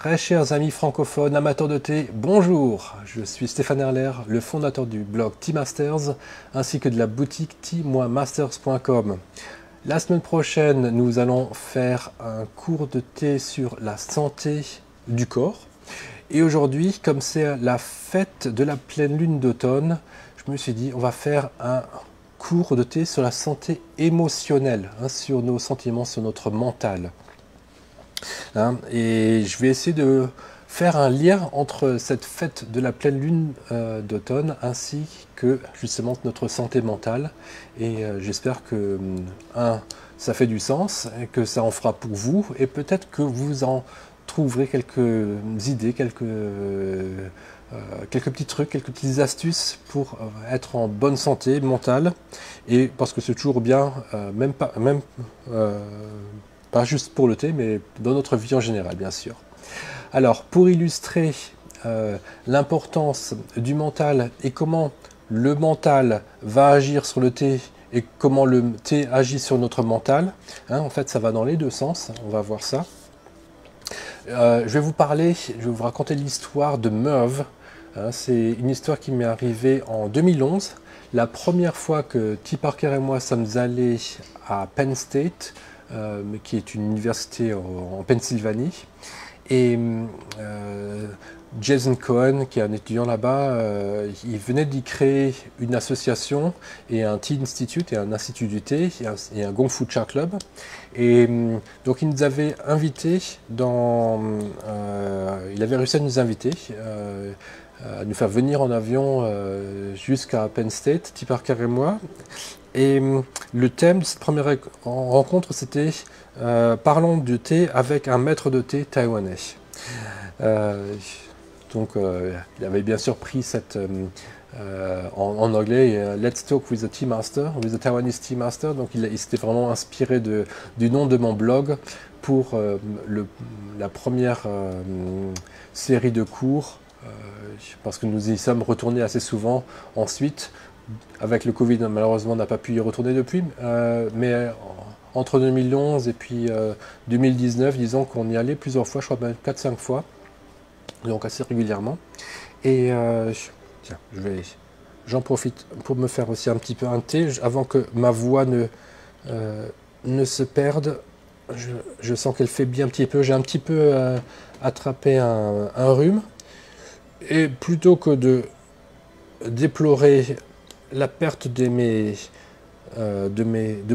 Très chers amis francophones, amateurs de thé, bonjour. Je suis Stéphane Herler, le fondateur du blog Tea Masters ainsi que de la boutique tea-masters.com. La semaine prochaine, nous allons faire un cours de thé sur la santé du corps. Et aujourd'hui, comme c'est la fête de la pleine lune d'automne, je me suis dit on va faire un cours de thé sur la santé émotionnelle, sur nos sentiments, sur notre mental. Et je vais essayer de faire un lien entre cette fête de la pleine lune d'automne ainsi que justement notre santé mentale. Et j'espère que ça fait du sens, et que ça en fera pour vous et peut-être que vous en trouverez quelques idées, quelques petits trucs, quelques petites astuces pour être en bonne santé mentale. Et parce que c'est toujours bien, pas juste pour le thé, mais dans notre vie en général, bien sûr. Alors, pour illustrer l'importance du mental et comment le mental va agir sur le thé et comment le thé agit sur notre mental, en fait, ça va dans les deux sens, on va voir ça. Je vais vous raconter l'histoire de Merv. C'est une histoire qui m'est arrivée en 2011. La première fois que T. Parker et moi sommes allés à Penn State, qui est une université en Pennsylvanie. Et Jason Cohen, qui est un étudiant là-bas, il venait d'y créer une association et un Tea Institute et un institut du thé et un Gong Fu Cha Club. Et donc il nous avait invités il avait réussi à nous inviter, à nous faire venir en avion jusqu'à Penn State, T. Parker et moi. Et le thème de cette première rencontre, c'était parlons de thé avec un maître de thé taïwanais. Donc, il avait bien sûr pris cette en anglais, Let's Talk with the Tea Master, with the Taiwanese Tea Master. Donc, il s'était vraiment inspiré du nom de mon blog pour la première série de cours, parce que nous y sommes retournés assez souvent ensuite. Avec le Covid, malheureusement, on n'a pas pu y retourner depuis, mais entre 2011 et puis 2019, disons qu'on y allait plusieurs fois, je crois même 4-5 fois, donc assez régulièrement. Et tiens, j'en profite pour me faire aussi un petit peu un thé, avant que ma voix ne se perde. Je sens qu'elle faiblit un petit peu, j'ai un petit peu attrapé un rhume, et plutôt que de déplorer la perte de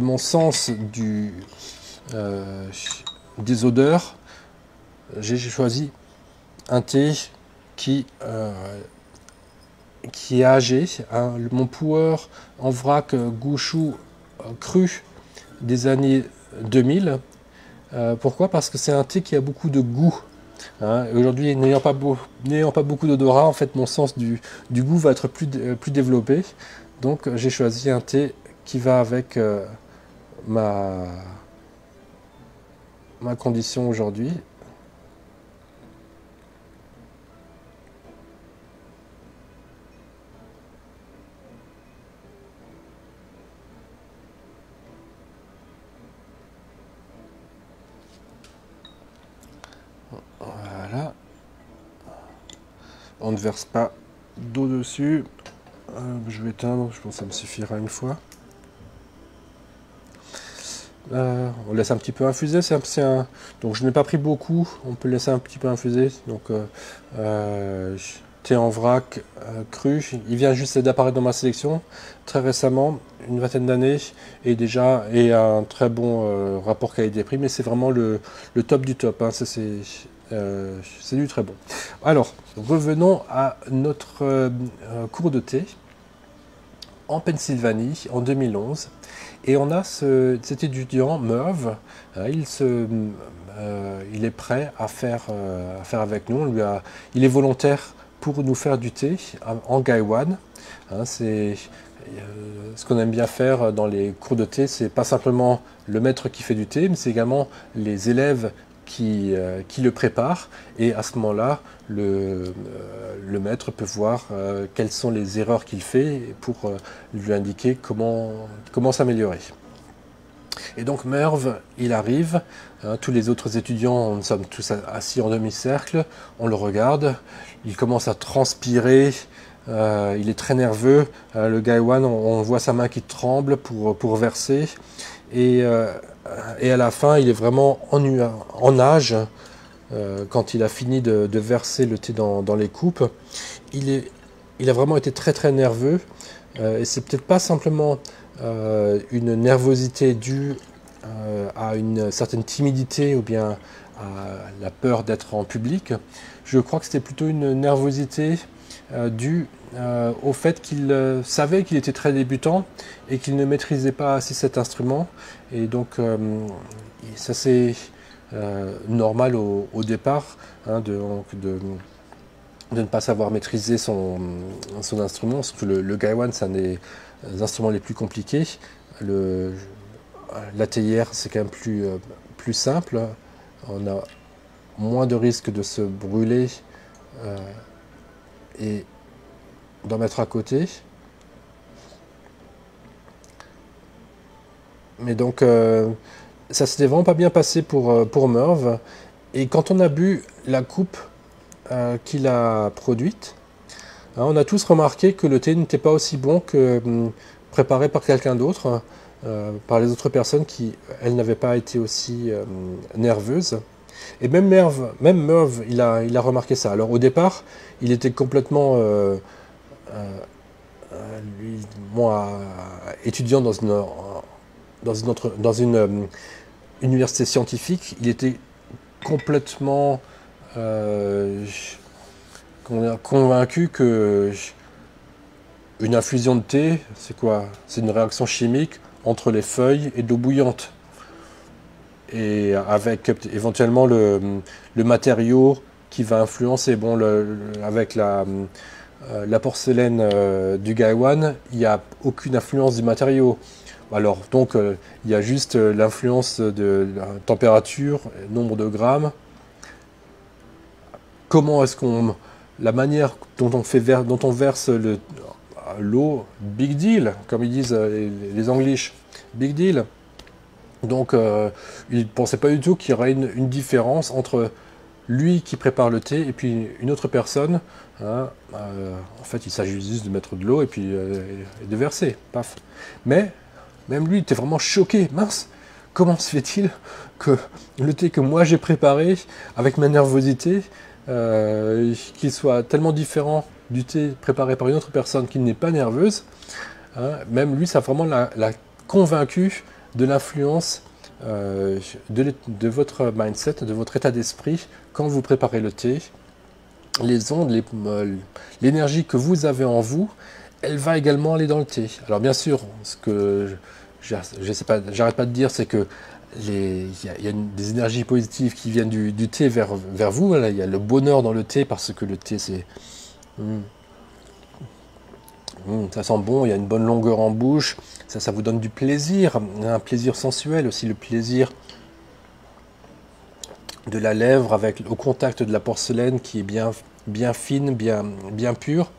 mon sens des odeurs, j'ai choisi un thé qui est âgé, mon pu'er en vrac Gushu cru des années 2000. Pourquoi? Parce que c'est un thé qui a beaucoup de goût. Aujourd'hui, n'ayant pas beaucoup d'odorat, en fait, mon sens du goût va être plus développé. Donc, j'ai choisi un thé qui va avec ma condition aujourd'hui. Voilà. On ne verse pas d'eau dessus. Je vais éteindre, je pense que ça me suffira une fois. On laisse un petit peu infuser. Donc je n'ai pas pris beaucoup, on peut laisser un petit peu infuser. Donc thé en vrac cru, il vient juste d'apparaître dans ma sélection très récemment, une vingtaine d'années, et un très bon rapport qualité-prix, mais c'est vraiment le top du top. C'est du très bon. Alors, revenons à notre cours de thé en Pennsylvanie en 2011. Et on a cet étudiant, Merv, il est prêt à faire avec nous. Il est volontaire pour nous faire du thé en Gaiwan. C'est ce qu'on aime bien faire dans les cours de thé, c'est pas simplement le maître qui fait du thé, mais c'est également les élèves qui le préparent. Et à ce moment-là, le maître peut voir quelles sont les erreurs qu'il fait pour lui indiquer comment s'améliorer. Et donc Merv, il arrive, tous les autres étudiants, nous sommes tous assis en demi-cercle, on le regarde, il commence à transpirer, il est très nerveux, le Gaiwan, on voit sa main qui tremble pour verser, et à la fin, il est vraiment en nage, quand il a fini de verser le thé dans les coupes. Il a vraiment été très très nerveux, et c'est peut-être pas simplement une nervosité due à une certaine timidité ou bien à la peur d'être en public. Je crois que c'était plutôt une nervosité due au fait qu'il savait qu'il était très débutant et qu'il ne maîtrisait pas assez cet instrument. Et donc ça c'est normal au départ, hein, de ne pas savoir maîtriser son instrument, surtout le Gaiwan, c'est un des instruments les plus compliqués. La théière, c'est quand même plus simple. On a moins de risque de se brûler et d'en mettre à côté. Mais donc, ça s'était vraiment pas bien passé pour Merv. Et quand on a bu la coupe qu'il a produite, hein, on a tous remarqué que le thé n'était pas aussi bon que préparé par quelqu'un d'autre, par les autres personnes qui, elles, n'avaient pas été aussi nerveuses. Et même Merv, il a remarqué ça. Alors au départ, il était complètement étudiant dans une université scientifique. Il était complètement convaincu que une infusion de thé, c'est quoi? C'est une réaction chimique entre les feuilles et de l'eau bouillante. Et avec éventuellement le matériau qui va influencer. Bon, avec la porcelaine du Gaiwan, il n'y a aucune influence du matériau. Alors, donc, il y a juste l'influence de la température, nombre de grammes. Comment est-ce qu'on... La manière dont on verse l'eau, big deal, comme ils disent les Anglish, big deal. Donc, il ne pensait pas du tout qu'il y aurait une différence entre lui qui prépare le thé et puis une autre personne. Hein, en fait, il s'agit juste de mettre de l'eau et puis de verser, paf. Mais même lui, il était vraiment choqué. Mince, comment se fait-il que le thé que moi j'ai préparé avec ma nervosité, qu'il soit tellement différent du thé préparé par une autre personne qui n'est pas nerveuse, hein, même lui, ça vraiment l'a convaincu de l'influence de votre mindset, de votre état d'esprit quand vous préparez le thé. Les ondes, l'énergie que vous avez en vous, elle va également aller dans le thé. Alors bien sûr, ce que j'arrête pas de dire, c'est que il y a des énergies positives qui viennent du thé vers vous. Voilà, il y a le bonheur dans le thé parce que le thé, c'est... ça sent bon, il y a une bonne longueur en bouche, ça vous donne du plaisir, un plaisir sensuel aussi, le plaisir de la lèvre au contact de la porcelaine qui est bien fine, bien pure.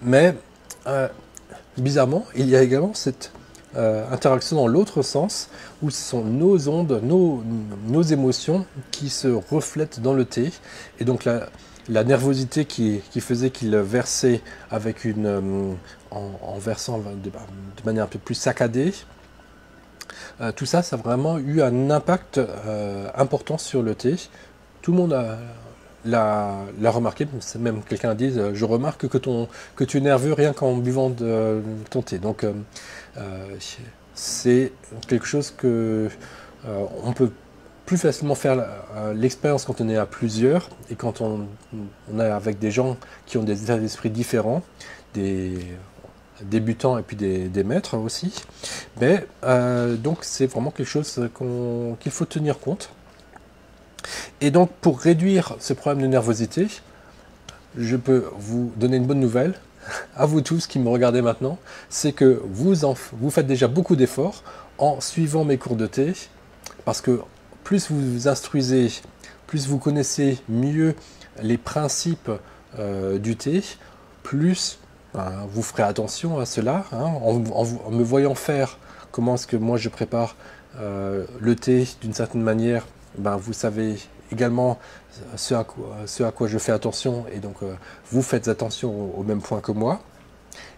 Mais bizarrement, il y a également cette interaction dans l'autre sens, où ce sont nos ondes, nos émotions qui se reflètent dans le thé. Et donc la nervosité qui faisait qu'il versait avec en versant de manière un peu plus saccadée, tout ça, ça a vraiment eu un impact important sur le thé. Tout le monde l'a remarqué, même quelqu'un a dit, je remarque que tu es nerveux rien qu'en buvant ton thé. Donc c'est quelque chose que on peut plus facilement faire l'expérience quand on est à plusieurs et quand on est avec des gens qui ont des états d'esprit différents, des débutants et puis des maîtres aussi. Mais donc c'est vraiment quelque chose qu'il faut tenir compte. Et donc pour réduire ce problème de nervosité, je peux vous donner une bonne nouvelle à vous tous qui me regardez maintenant, c'est que vous faites déjà beaucoup d'efforts en suivant mes cours de thé, parce que plus vous vous instruisez, plus vous connaissez mieux les principes du thé, plus vous ferez attention à cela, hein, en me voyant faire comment est-ce que moi je prépare le thé d'une certaine manière, ben, vous savez également ce à quoi je fais attention, et donc vous faites attention au même point que moi.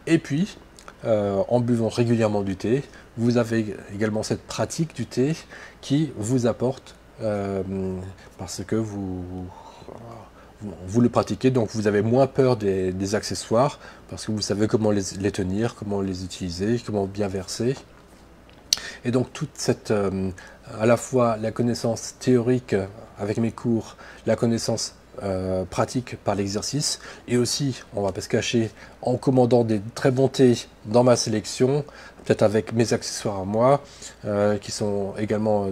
Et puis, en buvant régulièrement du thé, vous avez également cette pratique du thé qui vous apporte, parce que vous le pratiquez, donc vous avez moins peur des accessoires, parce que vous savez comment les tenir, comment les utiliser, comment bien verser. Et donc toute cette, à la fois la connaissance théorique avec mes cours, la connaissance pratique par l'exercice, et aussi, on va pas se cacher, en commandant des très bons thés dans ma sélection, peut-être avec mes accessoires à moi, qui sont également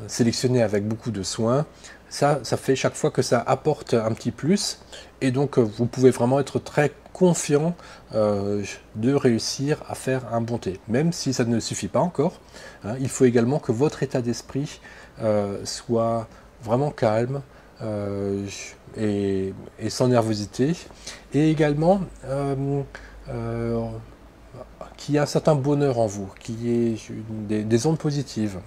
sélectionnés avec beaucoup de soin. Ça fait chaque fois que ça apporte un petit plus, et donc vous pouvez vraiment être très confiant de réussir à faire un bon thé. Même si ça ne suffit pas encore, hein, il faut également que votre état d'esprit soit vraiment calme et sans nervosité, et également qu'il y ait un certain bonheur en vous, qu'il y ait des ondes positives.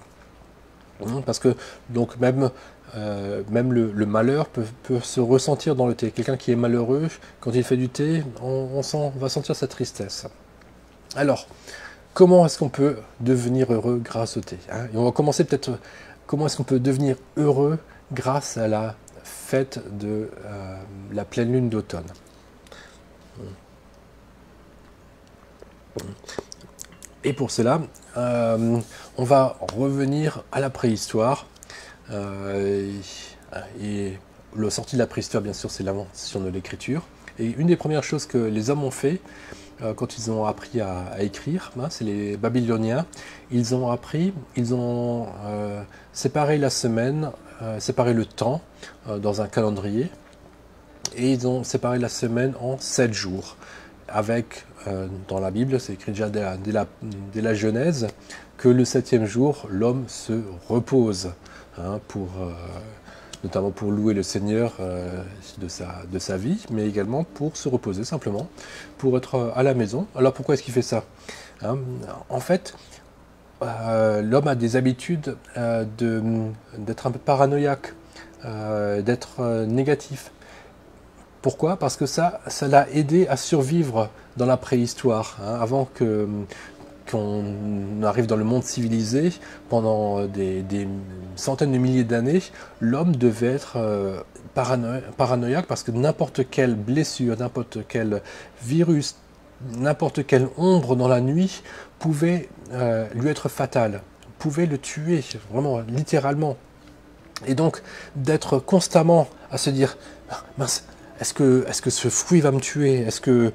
Parce que donc même le malheur peut se ressentir dans le thé. Quelqu'un qui est malheureux, quand il fait du thé, on va sentir sa tristesse. Alors, comment est-ce qu'on peut devenir heureux grâce au thé, hein? Et on va commencer peut-être, comment est-ce qu'on peut devenir heureux grâce à la fête de la pleine lune d'automne. Et pour cela, on va revenir à la préhistoire. Et le sortie de la préhistoire, bien sûr, c'est l'invention de l'écriture. Et une des premières choses que les hommes ont fait quand ils ont appris à écrire, hein, c'est les Babyloniens. Ils ont séparé la semaine, séparé le temps dans un calendrier, et ils ont séparé la semaine en 7 jours. Avec, dans la Bible, c'est écrit déjà dès la Genèse, que le 7e jour, l'homme se repose, hein, notamment pour louer le Seigneur de sa vie, mais également pour se reposer simplement, pour être à la maison. Alors pourquoi est-ce qu'il fait ça, hein? En fait, l'homme a des habitudes d'être un peu paranoïaque, d'être négatif. Pourquoi? Parce que ça l'a aidé à survivre dans la préhistoire, hein, avant qu'on arrive dans le monde civilisé. Pendant des centaines de milliers d'années, l'homme devait être paranoïaque, parce que n'importe quelle blessure, n'importe quel virus, n'importe quelle ombre dans la nuit pouvait lui être fatale, pouvait le tuer, vraiment, littéralement. Et donc, d'être constamment à se dire « mince, est-ce que ce fruit va me tuer? Est-ce que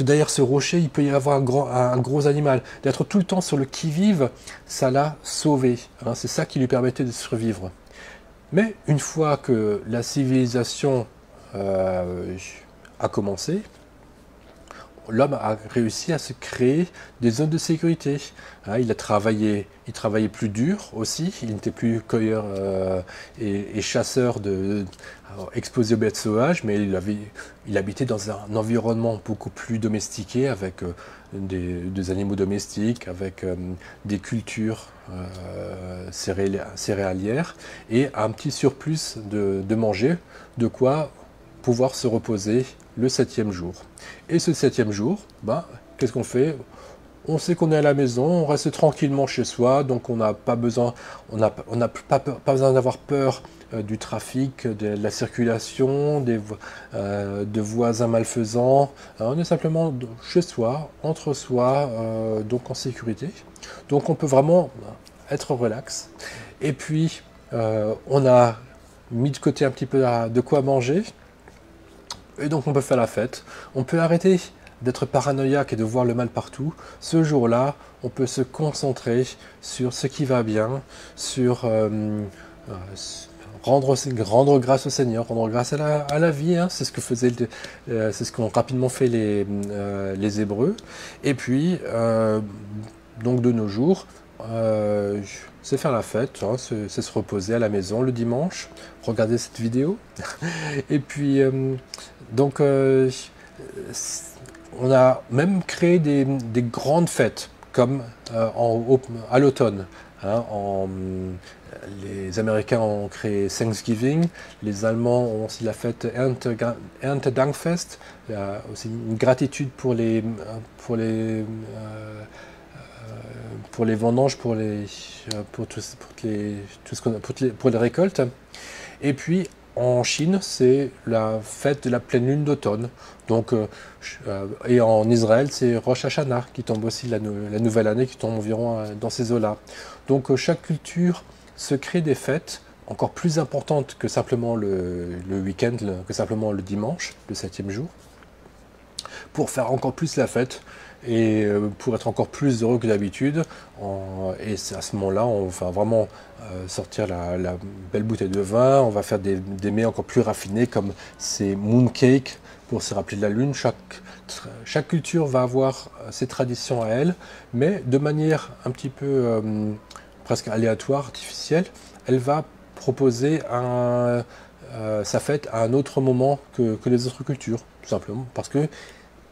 derrière ce rocher, il peut y avoir un gros animal ?» D'être tout le temps sur le qui-vive, ça l'a sauvé, hein, c'est ça qui lui permettait de survivre. Mais une fois que la civilisation a commencé, l'homme a réussi à se créer des zones de sécurité. Hein, il travaillait plus dur aussi, il n'était plus cueilleur et chasseur exposé aux bêtes sauvages, mais il habitait dans un environnement beaucoup plus domestiqué, avec des animaux domestiques, avec des cultures céréalières, et un petit surplus de manger, de quoi pouvoir se reposer le 7e jour. Et ce 7e jour, ben, qu'est-ce qu'on fait? On sait qu'on est à la maison, on reste tranquillement chez soi, donc on n'a pas besoin, pas besoin d'avoir peur du trafic, de la circulation, de voisins malfaisants. On est simplement chez soi, entre soi, donc en sécurité. Donc on peut vraiment être relax. Et puis on a mis de côté un petit peu de quoi manger. Et donc on peut faire la fête, on peut arrêter d'être paranoïaque et de voir le mal partout. Ce jour-là, on peut se concentrer sur ce qui va bien, sur rendre grâce au Seigneur, rendre grâce à la vie, hein. C'est ce c'est ce qu'ont rapidement fait les Hébreux. Et puis, donc de nos jours, c'est faire la fête, hein, c'est se reposer à la maison le dimanche, regarder cette vidéo. Et puis, donc, on a même créé des grandes fêtes, comme à l'automne. Hein, les Américains ont créé Thanksgiving, les Allemands ont aussi la fête Erntedankfest, il y a aussi une gratitude pour les, pour les vendanges, pour les récoltes. Et puis en Chine, c'est la fête de la pleine lune d'automne. Donc, et en Israël, c'est Rosh Hashanah qui tombe aussi la nouvelle année, qui tombe environ dans ces eaux-là. Donc chaque culture se crée des fêtes encore plus importantes que simplement le week-end, que simplement le dimanche, le 7e jour, pour faire encore plus la fête et pour être encore plus heureux que d'habitude. Et c'est à ce moment-là, on va vraiment sortir la belle bouteille de vin, on va faire des mets encore plus raffinés comme ces mooncakes pour se rappeler de la lune. Chaque culture va avoir ses traditions à elle, mais de manière un petit peu presque aléatoire, artificielle, elle va proposer sa fête à un autre moment que les autres cultures, tout simplement, parce que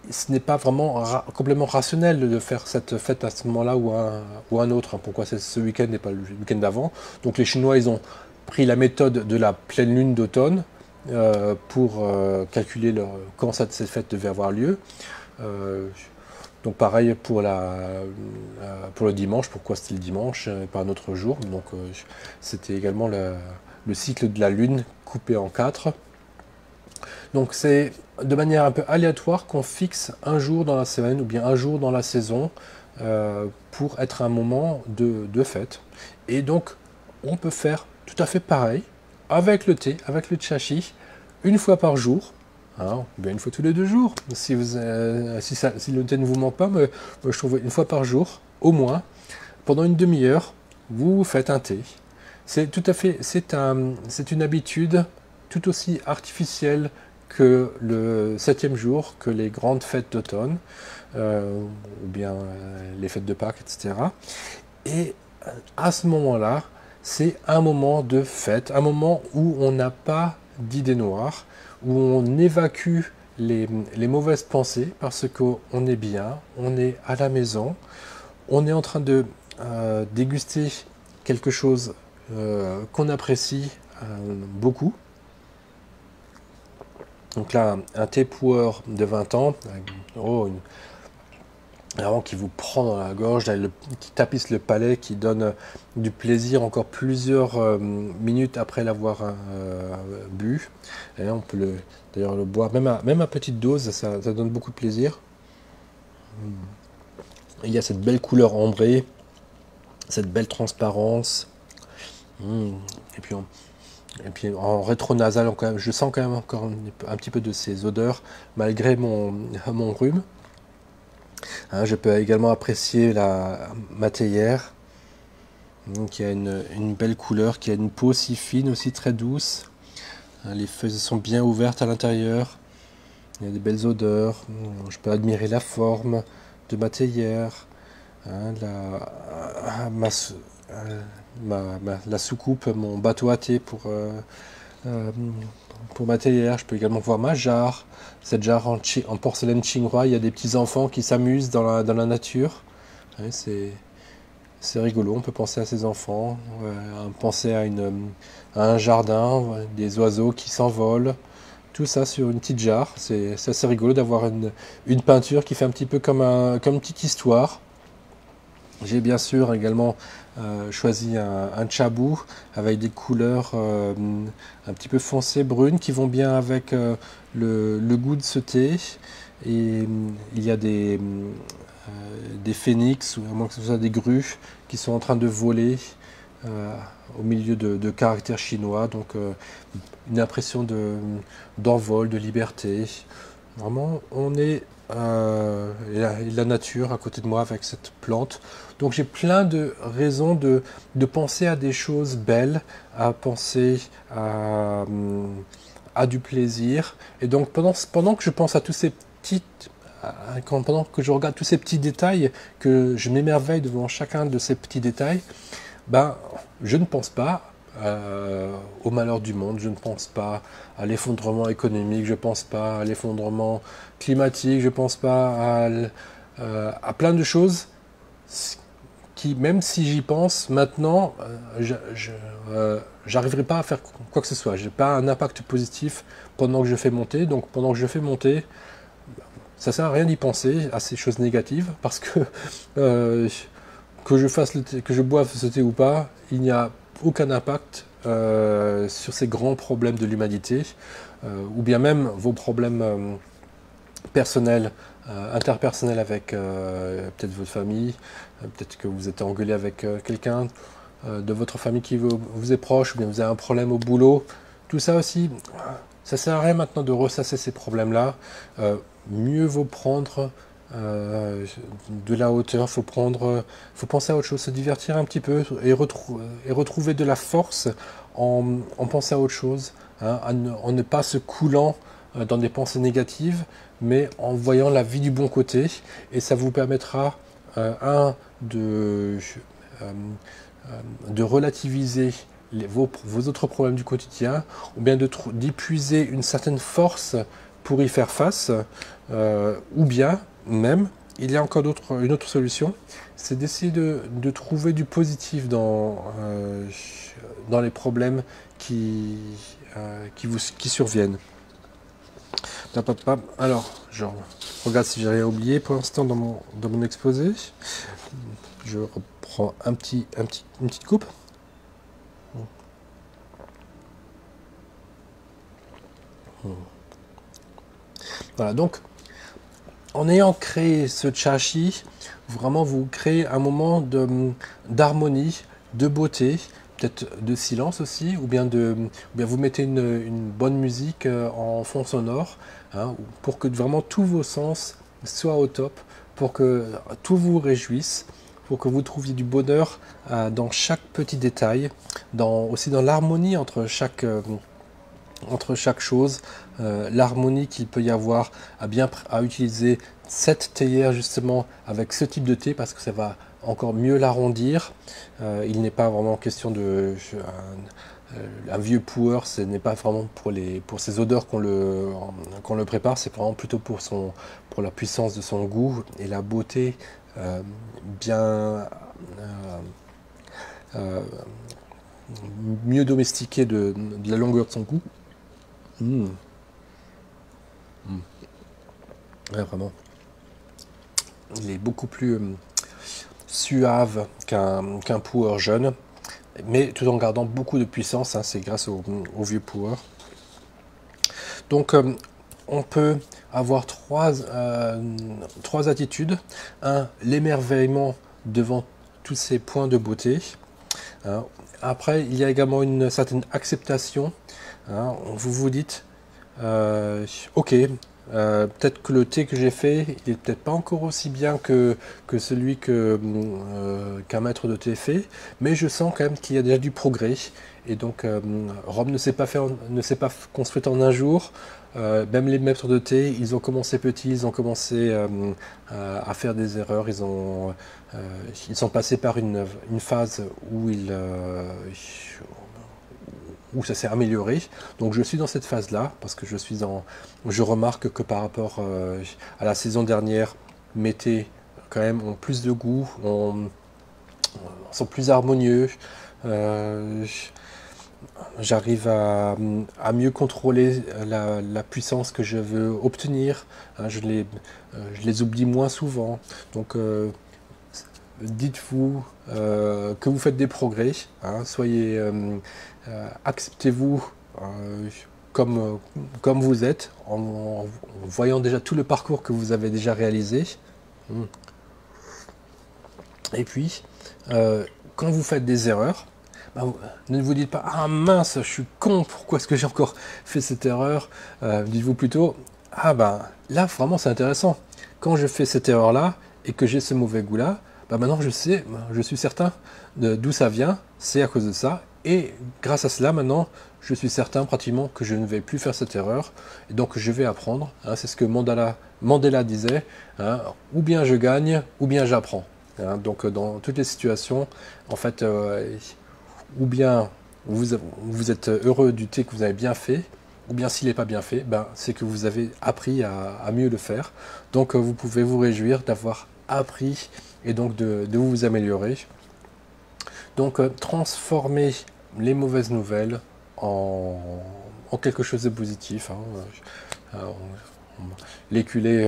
ce n'est pas vraiment complètement rationnel de faire cette fête à ce moment-là ou un autre. Pourquoi ce week-end n'est pas le week-end d'avant? Donc les Chinois, ils ont pris la méthode de la pleine lune d'automne pour calculer quand cette fête devait avoir lieu. Donc pareil pour le dimanche, pourquoi c'était le dimanche et pas un autre jour. Donc c'était également le cycle de la lune coupé en 4. Donc c'est de manière un peu aléatoire qu'on fixe un jour dans la semaine ou bien un jour dans la saison pour être un moment de fête. Et donc on peut faire tout à fait pareil avec le thé, avec le chachi, une fois par jour. Hein, bien une fois tous les 2 jours, si le thé ne vous manque pas, mais je trouve une fois par jour, au moins, pendant une demi-heure, vous faites un thé. C'est une habitude tout aussi artificielle que le 7e jour, que les grandes fêtes d'automne, ou bien les fêtes de Pâques, etc. Et à ce moment-là, c'est un moment de fête, un moment où on n'a pas d'idées noires, où on évacue les mauvaises pensées parce qu'on est bien, on est à la maison, on est en train de déguster quelque chose qu'on apprécie beaucoup. Donc là, un thé pour de 20 ans, vraiment qui vous prend dans la gorge, qui tapisse le palais, qui donne du plaisir encore plusieurs minutes après l'avoir bu. Et on peut d'ailleurs le boire, même à petite dose, ça donne beaucoup de plaisir. Et il y a cette belle couleur ambrée, cette belle transparence. Et puis en rétronasal, je sens quand même encore un petit peu de ces odeurs, malgré mon rhume. Hein, je peux également apprécier la mathéière, qui a une belle couleur, qui a une peau si fine, aussi très douce. Hein, les feuilles sont bien ouvertes à l'intérieur. Il y a des belles odeurs. Je peux admirer la forme de mathéière. Hein, la soucoupe, mon bateau à thé pour matériel. Je peux également voir ma jarre. Cette jarre en porcelaine chinois. Il y a des petits enfants qui s'amusent dans la nature. Ouais, c'est rigolo. On peut penser à ces enfants, penser à un jardin, des oiseaux qui s'envolent. Tout ça sur une petite jarre. C'est assez rigolo d'avoir une peinture qui fait un petit peu comme une petite histoire. J'ai bien sûr également choisi un chabou avec des couleurs un petit peu foncées, brunes, qui vont bien avec le goût de ce thé. Et il y a des phénix, ou à moins que ce soit des grues, qui sont en train de voler au milieu de caractères chinois. Donc une impression d'envol, de liberté. Vraiment, on est la nature à côté de moi avec cette plante. Donc j'ai plein de raisons de penser à des choses belles, à penser à du plaisir. Et donc pendant que je pense à tous ces pendant que je regarde tous ces petits détails, que je m'émerveille devant chacun de ces petits détails, ben je ne pense pas au malheur du monde, je ne pense pas à l'effondrement économique, je ne pense pas à l'effondrement climatique, je ne pense pas à plein de choses qui, même si j'y pense maintenant, j'arriverai pas à faire quoi que ce soit. J'ai pas un impact positif pendant que je fais monter. Donc pendant que je fais monter, ça sert à rien d'y penser à ces choses négatives parce que je fasse le thé, que je boive ce thé ou pas, il n'y a aucun impact sur ces grands problèmes de l'humanité ou bien même vos problèmes personnels, interpersonnels avec peut-être votre famille, peut-être que vous êtes engueulé avec quelqu'un de votre famille qui vous est proche, ou bien vous avez un problème au boulot. Tout ça aussi, ça sert à rien maintenant de ressasser ces problèmes-là. Mieux vaut prendre de la hauteur, faut penser à autre chose, se divertir un petit peu et retrouver de la force en pensant à autre chose, hein, en ne pas se coulant dans des pensées négatives, mais en voyant la vie du bon côté, et ça vous permettra, de, euh, de relativiser vos autres problèmes du quotidien, ou bien d'épuiser une certaine force pour y faire face, ou bien même, il y a encore une autre solution, c'est d'essayer de trouver du positif dans les problèmes qui surviennent. Alors, je regarde si j'ai rien oublié pour l'instant dans mon exposé. Je reprends une petite coupe. Voilà, donc, en ayant créé ce chashi, vraiment vous créez un moment d'harmonie, de beauté, peut-être de silence aussi, ou bien vous mettez une bonne musique en fond sonore, hein, pour que vraiment tous vos sens soient au top, pour que tout vous réjouisse, pour que vous trouviez du bonheur dans chaque petit détail, aussi dans l'harmonie entre chaque chose, l'harmonie qu'il peut y avoir à utiliser cette théière justement avec ce type de thé, parce que ça va encore mieux l'arrondir. Il n'est pas vraiment question de un vieux pour, ce n'est pas vraiment pour ces odeurs qu'on le prépare, c'est vraiment plutôt pour la puissance de son goût et la beauté bien mieux domestiquée de la longueur de son goût. Mmh. Mmh. Ouais, vraiment. Il est beaucoup plus suave qu'un pour jeune, mais tout en gardant beaucoup de puissance, hein, c'est grâce au vieux pour. Donc on peut avoir trois attitudes. Un, l'émerveillement devant tous ces points de beauté. Hein. Après, il y a également une certaine acceptation. Hein. Vous vous dites, ok, peut-être que le thé que j'ai fait, il n'est peut-être pas encore aussi bien que celui qu'un maître de thé fait, mais je sens quand même qu'il y a déjà du progrès. Et donc, Rome ne s'est pas construite en un jour. Même les maîtres de thé, ils ont commencé petits, ils ont commencé à faire des erreurs, ils sont passés par une phase où ça s'est amélioré. Donc je suis dans cette phase-là, parce que je remarque que par rapport à la saison dernière, mes thés quand même ont plus de goût, sont plus harmonieux. J'arrive à mieux contrôler la puissance que je veux obtenir. Hein, je les oublie moins souvent. Donc dites-vous que vous faites des progrès. Hein, acceptez-vous comme vous êtes, en voyant déjà tout le parcours que vous avez déjà réalisé. Et puis, quand vous faites des erreurs, ne vous dites pas « Ah mince, je suis con, pourquoi est-ce que j'ai encore fait cette erreur ?» Dites-vous plutôt « Ah là, vraiment, c'est intéressant. Quand je fais cette erreur-là et que j'ai ce mauvais goût-là, maintenant je sais, je suis certain d'où ça vient, c'est à cause de ça. Et grâce à cela, maintenant, je suis certain pratiquement que je ne vais plus faire cette erreur. Et donc, je vais apprendre. Hein, c'est ce que Mandela disait. Hein, ou bien je gagne, ou bien j'apprends. Hein, donc, dans toutes les situations, en fait, ou bien vous êtes heureux du thé que vous avez bien fait, ou bien s'il n'est pas bien fait, ben, c'est que vous avez appris à mieux le faire. Donc vous pouvez vous réjouir d'avoir appris et donc de vous améliorer. Donc transformer les mauvaises nouvelles en quelque chose de positif. Hein. L'éculé,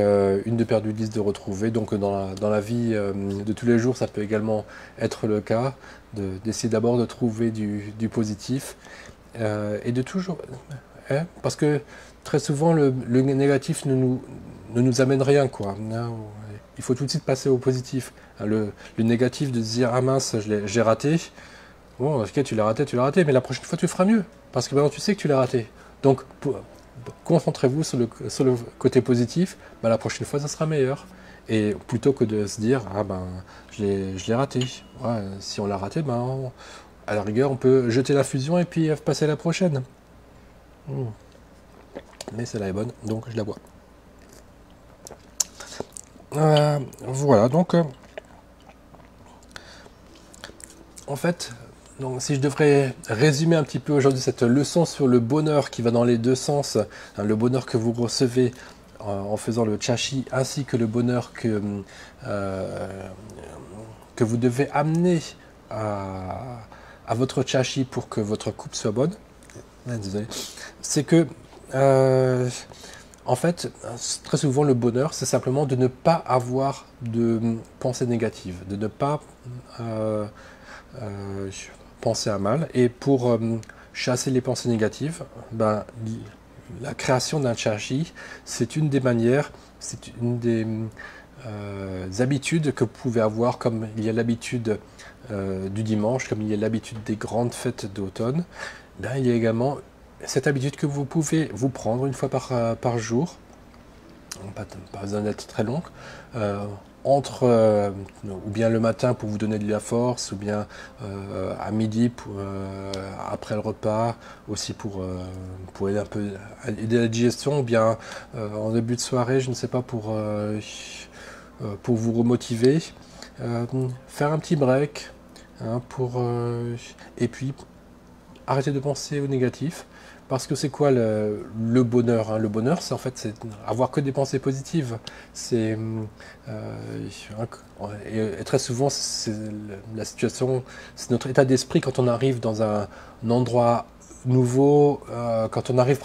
une de perdue, 10 de retrouvée. Donc dans la vie de tous les jours, ça peut également être le cas d'essayer d'abord de trouver du positif et de toujours... hein, parce que très souvent, le négatif ne nous amène rien, quoi. Hein, il faut tout de suite passer au positif. Hein, le négatif de se dire « Ah mince, j'ai raté ». Bon, ok, tu l'as raté, mais la prochaine fois, tu feras mieux. Parce que maintenant, tu sais que tu l'as raté. Donc, concentrez-vous sur le côté positif. Ben, la prochaine fois, ça sera meilleur. Et plutôt que de se dire, ah ben, je l'ai raté. Ouais, si on l'a raté, ben, à la rigueur, on peut jeter la fusion et puis passer à la prochaine. Mais celle-là est bonne, donc je la bois. Voilà, donc, en fait, donc, si je devrais résumer un petit peu aujourd'hui cette leçon sur le bonheur qui va dans les deux sens, hein, le bonheur que vous recevez en faisant le chashi, ainsi que le bonheur que vous devez amener à votre chashi pour que votre coupe soit bonne, désolé, c'est que, en fait, très souvent le bonheur, c'est simplement de ne pas avoir de pensée négative, de ne pas penser à mal. Et pour chasser les pensées négatives, ben, la création d'un chashi, c'est une des manières, c'est une des habitudes que vous pouvez avoir, comme il y a l'habitude du dimanche, comme il y a l'habitude des grandes fêtes d'automne. Ben, il y a également cette habitude que vous pouvez vous prendre une fois par jour, pas besoin d'être très longue, ou bien le matin pour vous donner de la force, ou bien à midi après le repas, aussi pour aider un peu aider la digestion, ou bien en début de soirée, je ne sais pas, pour vous remotiver, faire un petit break, hein, et puis arrêter de penser au négatif. Parce que c'est quoi le bonheur, hein? Le bonheur, c'est en fait c'est avoir que des pensées positives. C'est et très souvent c'est la situation, c'est notre état d'esprit quand on arrive dans un endroit nouveau, quand on arrive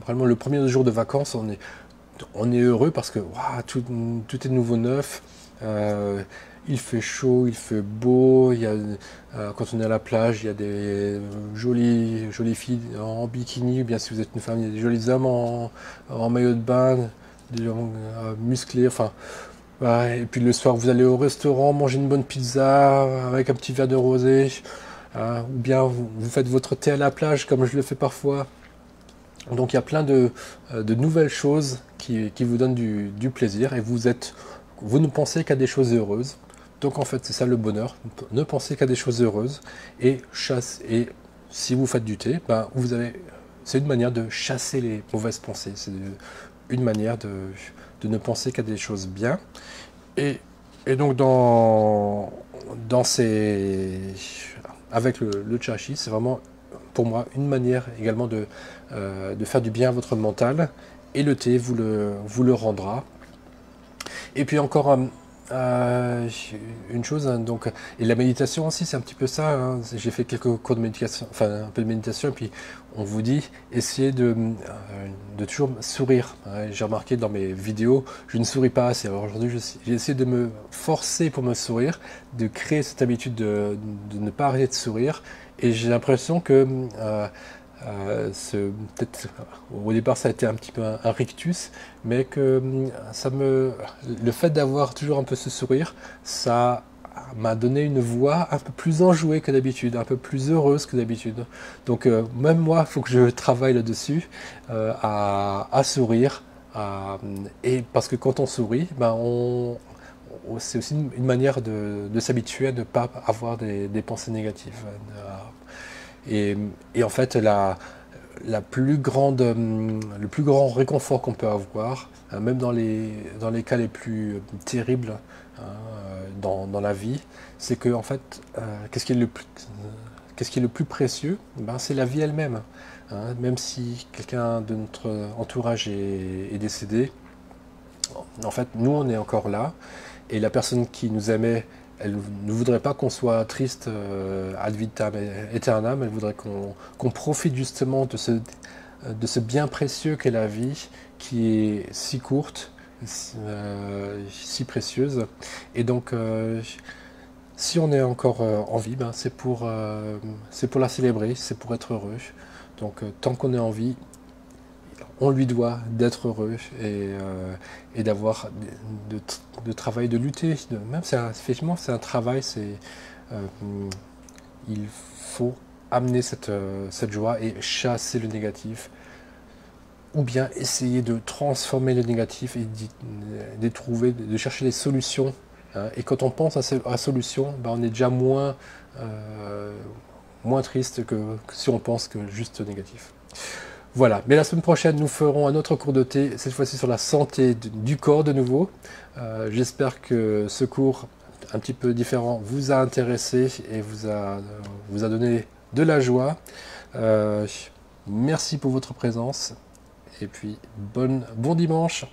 vraiment le premier jour de vacances, on est heureux parce que waouh, tout est nouveau, neuf. Il fait chaud, il fait beau. Quand on est à la plage, il y a des jolies filles en bikini. Ou bien si vous êtes une femme, il y a des jolis hommes en maillot de bain, des gens musclés. Enfin, ouais. Et puis le soir, vous allez au restaurant, manger une bonne pizza avec un petit verre de rosé. Ou bien vous faites votre thé à la plage, comme je le fais parfois. Donc il y a plein de nouvelles choses qui vous donnent du plaisir et vous ne pensez qu'à des choses heureuses. Donc en fait c'est ça le bonheur, ne pensez qu'à des choses heureuses et si vous faites du thé, ben, c'est une manière de chasser les mauvaises pensées, c'est une manière de ne penser qu'à des choses bien. Et donc avec le chashi, c'est vraiment pour moi une manière également de faire du bien à votre mental, et le thé vous le rendra. Et puis encore une chose, hein, donc, et la méditation aussi, c'est un petit peu ça. Hein. J'ai fait quelques cours de méditation, enfin un peu de méditation, et puis on vous dit, essayez de toujours sourire. Hein. J'ai remarqué dans mes vidéos, je ne souris pas assez. Alors aujourd'hui, j'ai essayé de me forcer pour me sourire, de créer cette habitude de ne pas arrêter de sourire. Et j'ai l'impression que peut-être au départ ça a été un petit peu un rictus, mais que le fait d'avoir toujours un peu ce sourire, ça m'a donné une voix un peu plus enjouée que d'habitude, un peu plus heureuse que d'habitude. Donc même moi, il faut que je travaille là-dessus, à sourire, et parce que quand on sourit, ben c'est aussi une manière de s'habituer à ne pas avoir des pensées négatives. Et en fait, le plus grand réconfort qu'on peut avoir, même dans les cas les plus terribles, hein, dans la vie, c'est que en fait, qu'est-ce qu'est-ce qui est le plus précieux? Ben, c'est la vie elle-même. Hein. Même si quelqu'un de notre entourage est décédé, en fait, nous, on est encore là. Et la personne qui nous aimait, elle ne voudrait pas qu'on soit triste ad vitam aeternam. Elle voudrait qu'on profite justement de ce bien précieux qu'est la vie, qui est si courte, si précieuse. Et donc, si on est encore en vie, ben, c'est pour la célébrer, c'est pour être heureux. Donc, tant qu'on est en vie, on lui doit d'être heureux et d'avoir de travail, de lutter. Même effectivement, c'est un travail, euh, il faut amener cette joie et chasser le négatif, ou bien essayer de transformer le négatif et de chercher des solutions. Hein. Et quand on pense à la solution, ben on est déjà moins triste que si on pense que juste négatif. Voilà, mais la semaine prochaine, nous ferons un autre cours de thé, cette fois-ci sur la santé du corps de nouveau. J'espère que ce cours, un petit peu différent, vous a intéressé et vous a donné de la joie. Merci pour votre présence et puis bon dimanche.